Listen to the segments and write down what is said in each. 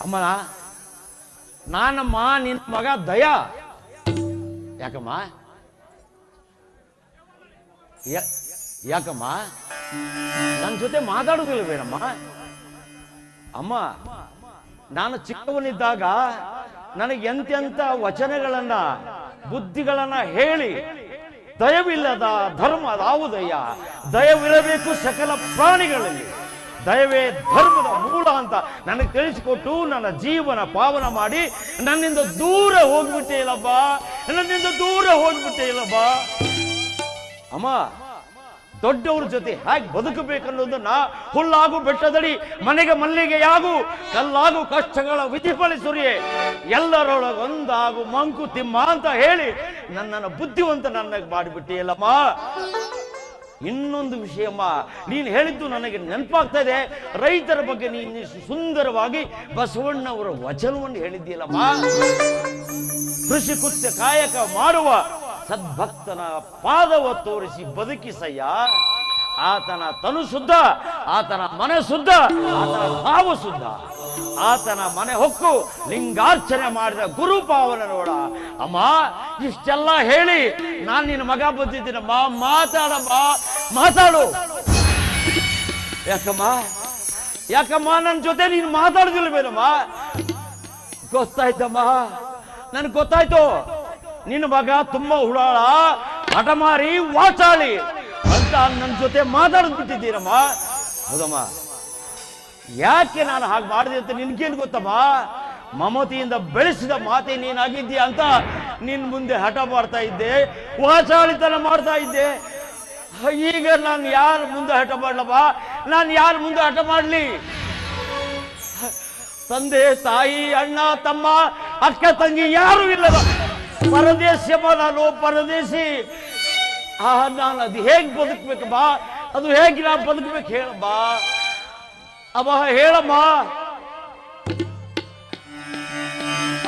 ಅಮ್ಮ ನಾನಮ್ಮ ನಿನ್ನ ಮಗ ದಯಾ. ಯಾಕಮ್ಮ ಯಾಕಮ್ಮ ನನ್ನ ಜೊತೆ ಮಾತಾಡುದಿಲ್ಲವೇನಮ್ಮ? ಅಮ್ಮ ನಾನು ಚಿಕ್ಕವನಿದ್ದಾಗ ನನಗೆ ಎಂತೆಂಥ ವಚನಗಳನ್ನ ಬುದ್ಧಿಗಳನ್ನ ಹೇಳಿ ದಯವಿಲ್ಲದ ಧರ್ಮ ಅದಾವುದಯ್ಯ, ದಯವಿರಬೇಕು ಸಕಲ ಪ್ರಾಣಿಗಳಲ್ಲಿ, ದಯವೇ ಧರ್ಮದ ಮೂಲ ಅಂತ ನನಗೆ ತಿಳಿಸಿಕೊಟ್ಟು ನನ್ನ ಜೀವನ ಪಾವನ ಮಾಡಿ ನನ್ನಿಂದ ದೂರ ಹೋಗ್ಬಿಟ್ಟೆ ಇಲ್ಲಬ್ಬ, ನನ್ನಿಂದ ದೂರ ಹೋಗ್ಬಿಟ್ಟೆ ಇಲ್ಲಬ್ಬ. ಅಮ್ಮ ದೊಡ್ಡವ್ರ ಜೊತೆ ಹೇಗೆ ಬದುಕಬೇಕನ್ನೋದನ್ನ ಹುಲ್ಲಾಗು ಬೆಟ್ಟದಡಿ ಮನೆಗೆ ಮಲ್ಲಿಗೆಯಾಗು ಕಲ್ಲಾಗು ಕಷ್ಟಗಳ ವಿಧಿಫಲಿಸುರಿಯೇ ಎಲ್ಲರೊಳಗೊಂದಾಗು ಮಂಕು ತಿಮ್ಮ ಅಂತ ಹೇಳಿ ನನ್ನನ್ನು ಬುದ್ಧಿವಂತ ನನಗೆ ಮಾಡಿಬಿಟ್ಟಿಯಲ್ಲಮ್ಮ. ಇನ್ನೊಂದು ವಿಷಯಮ್ಮ, ನೀನು ಹೇಳಿದ್ದು ನನಗೆ ನೆನಪಾಗ್ತಾ ಇದೆ. ರೈತರ ಬಗ್ಗೆ ನೀನು ಸುಂದರವಾಗಿ ಬಸವಣ್ಣವರ ವಚನವನ್ನು ಹೇಳಿದ್ದೀಯಲ್ಲಮ್ಮ. ಕೃಷಿ ಕೃತ್ಯ ಕಾಯಕ ಮಾಡುವ ಸದ್ಭಕ್ತನ ಪಾದವ ತೋರಿಸಿ ಬದುಕಿಸಯ್ಯ. ಆತನ ತನು ಶುದ್ಧ, ಆತನ ಮನೆ ಶುದ್ಧ, ಆತನ ಭಾವ ಶುದ್ಧ, ಆತನ ಮನೆ ಹೊಕ್ಕು ಲಿಂಗಾರ್ಚನೆ ಮಾಡಿದ ಗುರುಪಾವನ ನೋಡ. ಅಮ್ಮ ಇಷ್ಟೆಲ್ಲ ಹೇಳಿ ನಾನು ನಿನ್ನ ಮಗ ಬಂದಿದ್ದೀನಮ್ಮ. ಮಾತಾಡಮ್ಮ, ಮಾತಾಡು. ಯಾಕಮ್ಮ ಯಾಕಮ್ಮ ನನ್ನ ಜೊತೆ ನೀನು ಮಾತಾಡುದಿಲ್ವೇನಮ್ಮ? ಗೊತ್ತಾಯ್ತಮ್ಮ, ನನ್ಗೆ ಗೊತ್ತಾಯ್ತು. ನಿನ್ನ ಮಗ ತುಂಬಾ ಹುಳಾಳ, ಹಠಮಾರಿ, ವಾಚಾಳಿ ಅಂತ ನನ್ನ ಜೊತೆ ಮಾತಾಡ್ಬಿಟ್ಟಿದ್ದೀರಮ್ಮ. ಹೌದಮ್ಮ, ಯಾಕೆ ನಾನು ಹಾಗೆ ಮಾಡಿದೆ ಅಂತ ನಿನ್ಗೇನು ಗೊತ್ತಮ್ಮ? ಮಮತೆಯಿಂದ ಬೆಳೆಸಿದ ಮಾತೆ ನೀನಾಗಿದ್ದೀಯ ಅಂತ ನಿನ್ ಮುಂದೆ ಹಠ ಮಾಡ್ತಾ ಇದ್ದೆ, ವಾಚಾಳಿತನ ಮಾಡ್ತಾ ಇದ್ದೆ. ಈಗ ನಾನು ಯಾರ ಮುಂದೆ ಹಠ ಮಾಡ್ಲಮ್ಮ? ನಾನು ಯಾರ ಮುಂದೆ ಹಠ ಮಾಡ್ಲಿ? ತಂದೆ ತಾಯಿ ಅಣ್ಣ ತಮ್ಮ ಅಕ್ಕ ತಂಗಿ ಯಾರು ಇಲ್ಲದ ಪರದೇಶಮ್ಮ, ನಾನು ಪರದೇಶಿ. ನಾನು ಅದು ಹೇಗೆ ಬದುಕ್ಬೇಕಮ್ಮ? ಅದು ಹೇಗೆ ನಾನು ಬದುಕ್ಬೇಕು ಹೇಳಮ್ಮ? ಅಮ್ಮ ಹೇಳಮ್ಮ,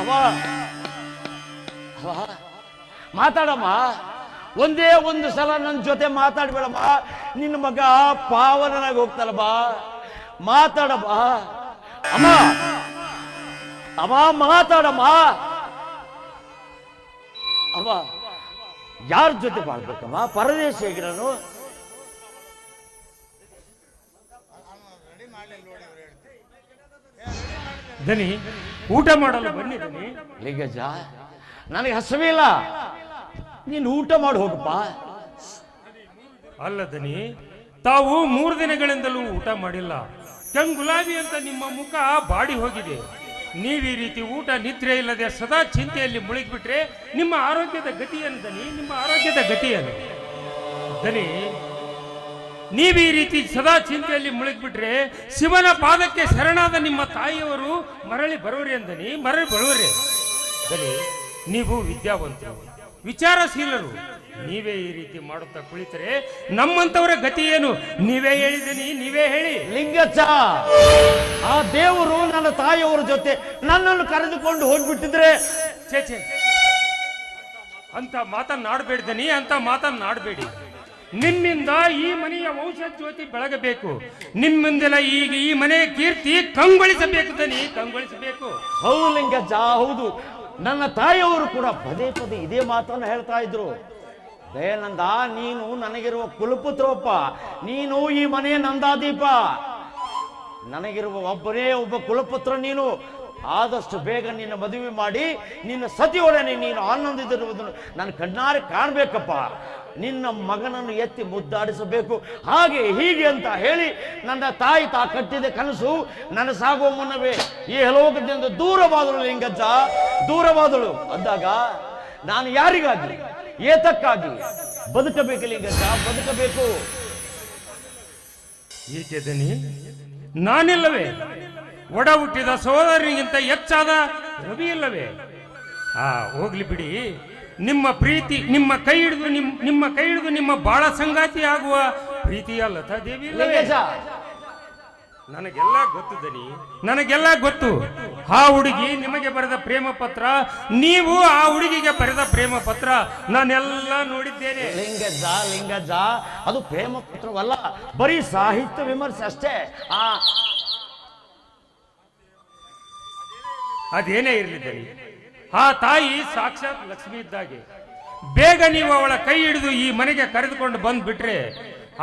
ಅಮ್ಮ ಮಾತಾಡಮ್ಮ. ಒಂದೇ ಒಂದು ಸಲ ನನ್ನ ಜೊತೆ ಮಾತಾಡ್ಬೇಡಮ್ಮ. ನಿನ್ನ ಮಗ ಪಾವನನಾಗಿ ಹೋಗ್ತಾನಮ್ಮ. ಮಾತಾಡಮ್ಮ ಅಮ್ಮ, ಅಮ್ಮ ಮಾತಾಡಮ್ಮ. ಅಮ್ಮ ಯಾರ ಜೊತೆ ಮಾಡ್ಬೇಕಮ್ಮ? ಪರದೇಶಿಯಾಗಿ ನಾನು ದನಿ ಊಟ ಮಾಡಲು ಬನ್ನಿ ದನಿ. ಲಿಂಗಜ್ಜ ನನಗೆ ಹಸವಿಲ್ಲ, ನೀನು ಊಟ ಮಾಡಿ ಹೋಗಪ್ಪ. ಅಲ್ಲ ದನಿ, ತಾವು 3 ದಿನಗಳಿಂದಲೂ ಊಟ ಮಾಡಿಲ್ಲ. ಕಂಗುಲಾಬಿ ಅಂತ ನಿಮ್ಮ ಮುಖ ಬಾಡಿ ಹೋಗಿದೆ. ನೀವೀ ರೀತಿ ಊಟ ನಿದ್ರೆ ಇಲ್ಲದೆ ಸದಾ ಚಿಂತೆಯಲ್ಲಿ ಮುಳುಗಿಬಿಟ್ರೆ ನಿಮ್ಮ ಆರೋಗ್ಯದ ಗತಿಯನ್ನು ದನಿ, ನಿಮ್ಮ ಆರೋಗ್ಯದ ಗತಿಯನ್ನು ದನಿ. ನೀವೀ ರೀತಿ ಸದಾ ಚಿಂತೆಯಲ್ಲಿ ಮುಳುಗಿಬಿಟ್ರೆ ಶಿವನ ಪಾದಕ್ಕೆ ಶರಣಾದ ನಿಮ್ಮ ತಾಯಿಯವರು ಮರಳಿ ಬರೋರಿ ಅಂದನಿ, ಮರಳಿ ಬರೋರಿ ದನಿ. ನೀವು ವಿದ್ಯಾವಂತರು, ವಿಚಾರಶೀಲರು. ನೀವೇ ಈ ರೀತಿ ಮಾಡುತ್ತಾ ಕುಳಿತರೆ ನಮ್ಮಂತವರ ಗತಿ ಏನು? ನೀವೇ ಹೇಳಿದನಿ, ನೀವೇ ಹೇಳಿ. ಲಿಂಗಚ್ಚ, ಆ ದೇವರು ನನ್ನ ತಾಯಿಯವರ ಜೊತೆ ನನ್ನನ್ನು ಕರೆದುಕೊಂಡು ಹೋಗ್ಬಿಟ್ಟಿದ್ರೆ ಚೇಚೆ ಅಂತ ಮಾತನ್ನಾಡಬೇಡ್ದನಿ, ಅಂತ ಮಾತನ್ನಾಡಬೇಡಿ. ನಿಮ್ಮಿಂದ ಈ ಮನೆಯ ವಂಶ ಜ್ಯೋತಿ ಬೆಳಗಬೇಕು. ನಿಮ್ಮಿಂದೆಲ್ಲ ಈಗ ಈ ಮನೆಯ ಕೀರ್ತಿ ಕಂಗೊಳಿಸಬೇಕು ದನಿ, ಕಂಗೊಳಿಸಬೇಕು. ಹೌದು ಲಿಂಗಜ್ಜ, ಹೌದು. ನನ್ನ ತಾಯಿಯವರು ಕೂಡ ಪದೇ ಪದೇ ಇದೇ ಮಾತನ್ನು ಹೇಳ್ತಾ ಇದ್ರು. ದಯಾನಂದ, ನೀನು ನನಗಿರುವ ಕುಲಪುತ್ರಪ್ಪ, ನೀನು ಈ ಮನೆಯ ನಂದಾದೀಪ, ನನಗಿರುವ ಒಬ್ಬನೇ ಒಬ್ಬ ಕುಲಪುತ್ರ ನೀನು. ಆದಷ್ಟು ಬೇಗ ನಿನ್ನ ಮದುವೆ ಮಾಡಿ ನಿನ್ನ ಸತಿಯೊಡನೆ ನೀನು ಆನಂದಿಸಿರುವುದನ್ನು ನಾನು ಕಣ್ಣಾರೆ ಕಾಣಬೇಕಪ್ಪ. ನಿನ್ನ ಮಗನನ್ನು ಎತ್ತಿ ಮುದ್ದಾಡಿಸಬೇಕು, ಹಾಗೆ ಹೀಗೆ ಅಂತ ಹೇಳಿ ನನ್ನ ತಾಯಿ ಕಟ್ಟಿದ ಕನಸು ನನ್ನ ಸಾಗುವ ಮುನ್ನವೇ ಈ ಲೋಕದಿಂದ ದೂರವಾದಳು ಲಿಂಗಜ್ಜ, ದೂರವಾದಳು. ಅಂದಾಗ ನಾನು ಯಾರಿಗಾಗಿ, ಏತಕ್ಕಾಗಿ ಬದುಕಬೇಕು ಲಿಂಗಜ್ಜ, ಬದುಕಬೇಕು. ಏಕೆ ದನಿ, ನಾನಿಲ್ಲವೇ? ಒಡ ಹುಟ್ಟಿದ ಸಹೋದರನಿಗಿಂತ ಹೆಚ್ಚಾದ ರವಿ ಇಲ್ಲವೇ? ಹೋಗ್ಲಿ ಬಿಡಿ. ನಿಮ್ಮ ಪ್ರೀತಿ ನಿಮ್ಮ ಕೈ ಹಿಡಿದು ನಿಮ್ಮ ಬಾಳ ಸಂಗಾತಿ ಆಗುವ ಪ್ರೀತಿಯ ಲತಾ ದೇವಿ ಇಲ್ಲವೇ? ನನಗೆಲ್ಲ ಗೊತ್ತು ದನಿ, ನನಗೆಲ್ಲ ಗೊತ್ತು. ಆ ಹುಡುಗಿ ನಿಮಗೆ ಬರೆದ ಪ್ರೇಮ ಪತ್ರ, ನೀವು ಆ ಹುಡುಗಿಗೆ ಬರೆದ ಪ್ರೇಮ ಪತ್ರ ನಾನೆಲ್ಲ ನೋಡಿದ್ದೇನೆ. ಲಿಂಗಜ್ಜ, ಅದು ಪ್ರೇಮ ಪತ್ರವಲ್ಲ, ಬರೀ ಸಾಹಿತ್ಯ ವಿಮರ್ಶೆ ಅಷ್ಟೇ. ಅದೇನೇ ಇರಲಿ ದನಿ, ಆ ತಾಯಿ ಸಾಕ್ಷಾತ್ ಲಕ್ಷ್ಮಿ ಇದ್ದಾಗೆ. ಬೇಗ ನೀವು ಅವಳ ಕೈ ಹಿಡಿದು ಈ ಮನೆಗೆ ಕರೆದುಕೊಂಡು ಬಂದ್ಬಿಟ್ರೆ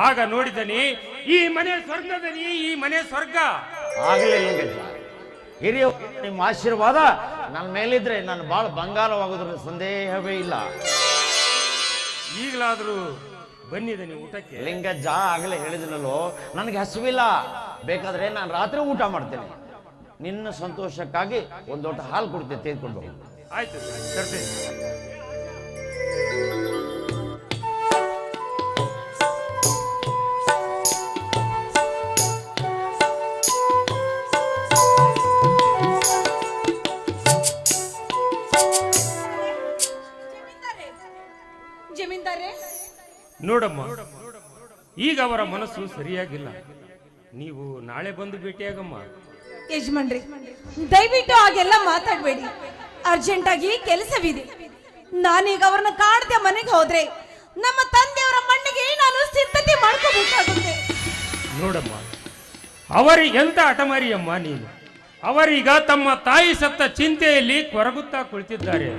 ಆಗ ನೋಡಿದನಿ ಈ ಮನೆ ಸ್ವರ್ಗದನಿ, ಈ ಮನೆ ಸ್ವರ್ಗ. ಆಗಲೇ ಲಿಂಗಜ್ಜ, ಹಿರಿಯ ನಿಮ್ಮ ಆಶೀರ್ವಾದ ನನ್ನ ಮೇಲಿದ್ರೆ ನಾನು ಬಾಳ ಬಂಗಾರವಾಗೋದ್ರ ಸಂದೇಹವೇ ಇಲ್ಲ. ಈಗಲಾದ್ರೂ ಬನ್ನಿದನಿ ಊಟಕ್ಕೆ. ಲಿಂಗಜ್ಜ ಆಗಲೇ ಹೇಳಿದ್ನಲ್ಲೋ, ನನಗೆ ಹಸಿವಿಲ್ಲ, ಬೇಕಾದ್ರೆ ನಾನು ರಾತ್ರಿ ಊಟ ಮಾಡ್ತೇನೆ. ನಿನ್ನ ಸಂತೋಷಕ್ಕಾಗಿ ಒಂದು ಲೋಟ ಹಾಲು ಕೊಡ್ತೇನೆ, ತೆಗೆದುಕೊಂಡು ಹೋಗಿ. ಆಯ್ತು, ತರ್ತೇನೆ. ಜಮೀನ್ದಾರೆ, ನೋಡಮ್ಮ, ಈಗ ಅವರ ಮನಸ್ಸು ಸರಿಯಾಗಿಲ್ಲ. ನೀವು ನಾಳೆ ಬಂದು ಭೇಟಿಯಾಗಮ್ಮ. ಯಜಮಾನ್ರಿ ದಯವಿಟ್ಟು ಹಾಗೆಲ್ಲ ಮಾತಾಡ್ಬೇಡಿ. ಅರ್ಜೆಂಟ್ ಆಗಿ ಕೆಲಸವಿದೆ. ನಾನೀಗ ಅವ್ರನ್ನ ಕಾಡದೆ ಮನೆಗೆ ಹೋದ್ರೆ ನಮ್ಮ ತಂದೆಯವರ ಮಣ್ಣಿಗೆ ನಾನು ಸಿದ್ಧತೆ ಮಾಡ್ಕೋಬೇಕಾಗುತ್ತೆ. ನೋಡಮ್ಮ, ಅವರಿಗೆಂತ ಹಠಮಾರಿಯಮ್ಮ ನೀನು. ಅವರೀಗ ತಮ್ಮ ತಾಯಿ ಸತ್ತ ಚಿಂತೆಯಲ್ಲಿ ಕೊರಗುತ್ತಾ ಕುಳಿತಿದ್ದಾರೆ.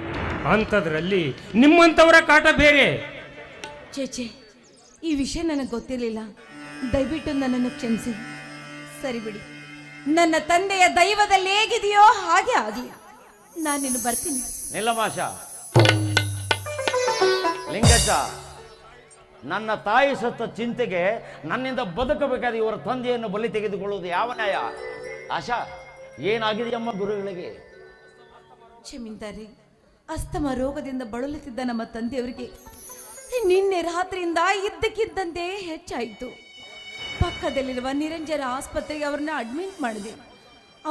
ಅಂಥದ್ರಲ್ಲಿ ನಿಮ್ಮಂಥವರ ಕಾಟ ಬೇರೆ. ಚೇಚೆ, ಈ ವಿಷಯ ನನಗೆ ಗೊತ್ತಿರಲಿಲ್ಲ. ದಯವಿಟ್ಟು ನನ್ನನ್ನು ಕ್ಷಮಿಸಿ. ಸರಿ ಬಿಡಿ, ನನ್ನ ತಂದೆಯ ದೈವದಲ್ಲಿ ಹೇಗಿದೆಯೋ ಹಾಗೆ ಆಗಲಿ. ನಾನಿನ್ನು ಬರ್ತೀನಿ. ನಿಲ್ಲಮಾಶ, ಲಿಂಗಜ್ಜ, ನನ್ನ ತಾಯಿ ಸತ್ತ ಚಿಂತೆಗೆ ನನ್ನಿಂದ ಬದುಕಬೇಕಾದ ಇವರ ತಂದೆಯನ್ನು ಬಲಿ ತೆಗೆದುಕೊಳ್ಳುವುದು ಯಾವ ನ್ಯಾಯ? ಆಶಾ, ಏನಾಗಿದೆಯಮ್ಮ ಗುರುಗಳಿಗೆ? ಜಮೀನ್ದಾರೆ, ಅಸ್ತಮ ರೋಗದಿಂದ ಬಳಲುತ್ತಿದ್ದ ನಮ್ಮ ತಂದೆಯವರಿಗೆ ನಿನ್ನೆ ರಾತ್ರಿಯಿಂದ ಇದ್ದಕ್ಕಿದ್ದಂತೆ ಹೆಚ್ಚಾಯಿತು. ಪಕ್ಕದಲ್ಲಿರುವ ನಿರಂಜನ ಆಸ್ಪತ್ರೆಗೆ ಅವ್ರನ್ನ ಅಡ್ಮಿಟ್ ಮಾಡಿದೆ.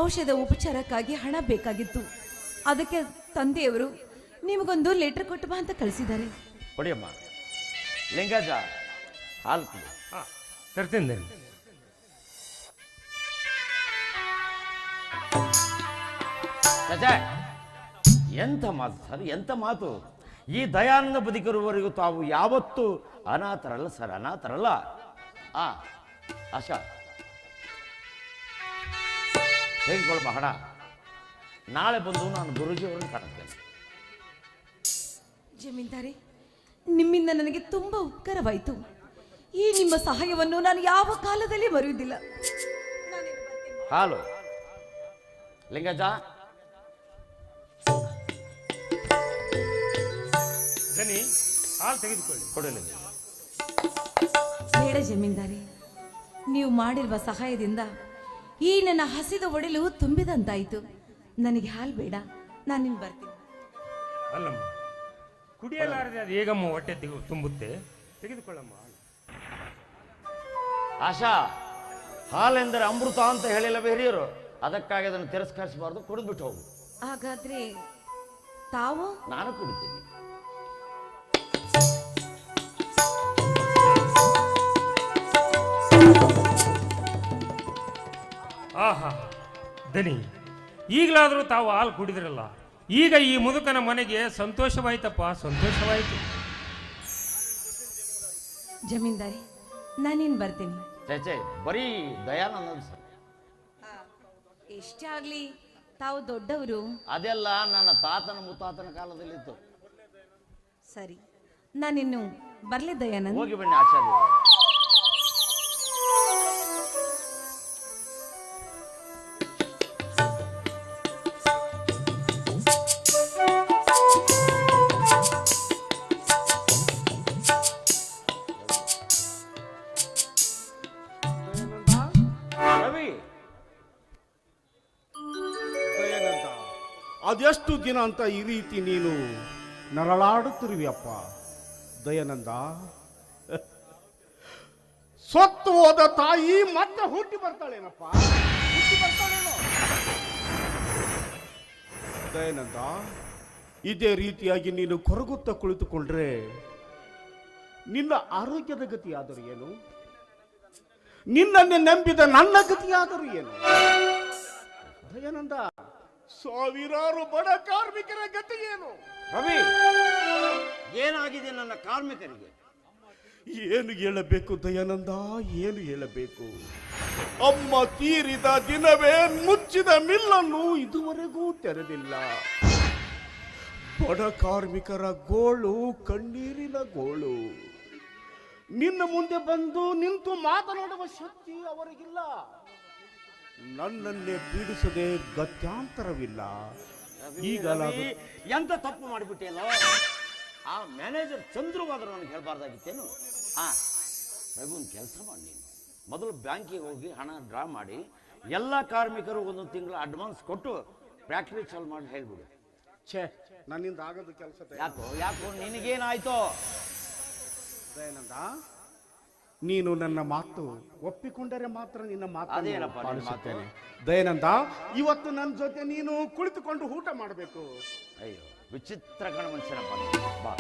ಔಷಧ ಉಪಚಾರಕ್ಕಾಗಿ ಹಣ ಬೇಕಾಗಿತ್ತು. ಅದಕ್ಕೆ ತಂದೆಯವರು ನಿಮಗೊಂದು ಲೆಟರ್ ಕೊಟ್ಟು ಬಾ ಅಂತ ಕಳಿಸಿದ್ದಾರೆ. ಕೊಡಿಯಮ್ಮ. ಲಿಂಗಜ್ಜ, ಹಾಲು ಕೊಡಿ. ತರ್ತೀನಿ. ಎಂಥ ಮಾತು ಸರ್, ಎಂಥ ಮಾತು! ಈ ದಯಾನಂದ ಬದುಕಿರುವವರೆಗೂ ತಾವು ಯಾವತ್ತೂ ಅನಾಥರಲ್ಲ ಸರ್, ಅನಾಥರಲ್ಲ. ಆಶಾ, ತೆಗೆದುಕೊಳ್ಳಮ್ಮ ಹಣ. ನಾಳೆ ಬಂದು ನಾನು ಗುರುಜಿಯವರನ್ನು ಕಾಣುತ್ತೇನೆ. ಜಮೀನ್ದಾರೆ, ನಿಮ್ಮಿಂದ ನನಗೆ ತುಂಬಾ ಉಪಕಾರವಾಯಿತು. ಈ ನಿಮ್ಮ ಸಹಾಯವನ್ನು ನಾನು ಯಾವ ಕಾಲದಲ್ಲಿ ಮರೆಯುವುದಿಲ್ಲ. ಹಾಲು. ಲಿಂಗಜ್ಜ, ದನಿ, ಹಾಲು ತೆಗೆದುಕೊಳ್ಳಿ. ಕೊಡಲಿ. ಬೇಡ ಜಮೀನ್ದಾರೆ, ನೀವು ಮಾಡಿರುವ ಸಹಾಯದಿಂದ ಈ ನನ್ನ ಹಸಿದ ಒಡಲು ತುಂಬಿದಂತಾಯಿತು. ನನಗೆ ಹಾಲು ಬೇಡ, ನಾನಿನ್ನು ಬರ್ತೀನಿ. ಅಲ್ಲಮ್ಮ, ಕುಡಿಯಲಾರದೆ ಅದು ಹೇಗಮ್ಮ ಹೊಟ್ಟೆ ತುಂಬುತ್ತೆ? ತೆಗೆದುಕೊಳ್ಳಮ್ಮ. ಆಶಾ, ಹಾಲೆಂದರೆ ಅಮೃತ ಅಂತ ಹೇಳಿಲ್ಲವೇ ಹಿರಿಯರು? ಅದಕ್ಕಾಗಿ ಅದನ್ನು ತಿರಸ್ಕರಿಸಬಾರ್ದು, ಕುಡಿದ್ಬಿಟ್ಟು ಹೋಗು. ಹಾಗಾದ್ರೆ ತಾವು? ನಾನು ಕುಡಿತೀನಿ. ಆಹಾ ದನಿ, ಈಗಲಾದರೂ ತಾವು ಹಾಲು ಕುಡಿದ್ರಲ್ಲ, ಈಗ ಈ ಮುದುಕನ ಮನೆಗೆ ಸಂತೋಷವಾಯ್ತಪ್ಪ, ಸಂತೋಷವಾಯ್ತು. ಜಮೀನ್ದಾರಿ, ನಾನಿನ್ನು ಬರ್ತೀನಿ. ಚೇಚೆ, ಬರೀ ದಯಾನಂದ ಸರ್. ಎಷ್ಟೇ ಆಗ್ಲಿ, ತಾವು ದೊಡ್ಡವರು. ಅದೆಲ್ಲ ನನ್ನ ತಾತನ ಮುತ್ತಾತನ ಕಾಲದಲ್ಲಿತ್ತು. ಸರಿ, ನಾನಿನ್ನು ಬರ್ಲಿ ದಯಾನಂದ್. ಹೋಗಿ ಬನ್ನಿ ಆಚಾರ್ಯ. ಅದೆಷ್ಟು ದಿನ ಅಂತ ಈ ರೀತಿ ನೀನು ನರಳಾಡುತ್ತಿರುವಿಯಪ್ಪ ದಯಾನಂದ? ಸತ್ತು ಹೋದ ತಾಯಿ ಮತ್ತೆ ಹುಟ್ಟಿ ಬರ್ತಾಳೇನಪ್ಪ? ಹುಟ್ಟಿ ಬರ್ತಾಳೇನೋ? ದಯಾನಂದ, ಇದೇ ರೀತಿಯಾಗಿ ನೀನು ಕೊರಗುತ್ತಾ ಕುಳಿತುಕೊಂಡ್ರೆ ನಿನ್ನ ಆರೋಗ್ಯದ ಗತಿಯಾದರೂ ಏನು? ನಿನ್ನನ್ನೇ ನಂಬಿದ ನನ್ನ ಗತಿಯಾದರೂ ಏನು? ದಯಾನಂದ, ಸಾವಿರಾರು ಬಡ ಕಾರ್ಮಿಕರ ಗತಿ ಏನು? ರವಿ, ಏನಾಗಿದೆ ನನ್ನ ಕಾರ್ಮಿಕರಿಗೆ? ಏನು ಹೇಳಬೇಕು ದಯಾನಂದ, ಏನು ಹೇಳಬೇಕು? ಅಮ್ಮ ತೀರಿದ ದಿನವೇ ಮುಚ್ಚಿದ ಮಿಲ್ಲನ್ನು ಇದುವರೆಗೂ ತೆರೆದಿಲ್ಲ. ಬಡ ಕಾರ್ಮಿಕರ ಗೋಳು ಕಣ್ಣೀರಿನ ಗೋಳು. ನಿನ್ನ ಮುಂದೆ ಬಂದು ನಿಂತು ಮಾತನಾಡುವ ಶಕ್ತಿ ಅವರಿಗಿಲ್ಲ. ನನ್ನನ್ನೇ ಪೀಡಿಸದೆ ಗತ್ಯಾಂತರವಿಲ್ಲ. ಈಗ ರವಿ, ಎಂತ ತಪ್ಪು ಮಾಡಿಬಿಟ್ಟೇನೋ? ಆ ಮ್ಯಾನೇಜರ್ ಚಂದ್ರುವಾದ್ರು ನನಗೆ ಹೇಳ್ಬಾರ್ದಾಗಿತ್ತೇನು? ರಘುನ್ ಕೆಲಸ ಮಾಡಿ, ನೀನು ಮೊದಲು ಬ್ಯಾಂಕಿಗೆ ಹೋಗಿ ಹಣ ಡ್ರಾ ಮಾಡಿ ಎಲ್ಲ ಕಾರ್ಮಿಕರು ಒಂದೊಂದು ತಿಂಗಳು ಅಡ್ವಾನ್ಸ್ ಕೊಟ್ಟು ಫ್ಯಾಕ್ಟ್ರಿ ಚಾಲು ಮಾಡಿ ಹೇಳ್ಬಿಡು. ಛೇ, ನನ್ನಿಂದ ಆಗೋದು ಕೆಲಸ. ಯಾಕೋ ನಿನಗೇನಾಯ್ತೋ? ದಯಾನಂದ, ನೀನು ನನ್ನ ಮಾತು ಒಪ್ಪಿಕೊಂಡರೆ ಮಾತ್ರ ನಿನ್ನ ಅದೇನಪ್ಪ ಮಾತು ನಿನ್ನ ಪಾಲಿಸುತ್ತೇನೆ. ದಯಾನಂದ, ಇವತ್ತು ನನ್ನ ಜೊತೆ ನೀನು ಕುಳಿತುಕೊಂಡು ಊಟ ಮಾಡಬೇಕು. ಅಯ್ಯೋ, ವಿಚಿತ್ರ ಕಣ ಮನುಷ್ಯನಪ್ಪ. ಬಾ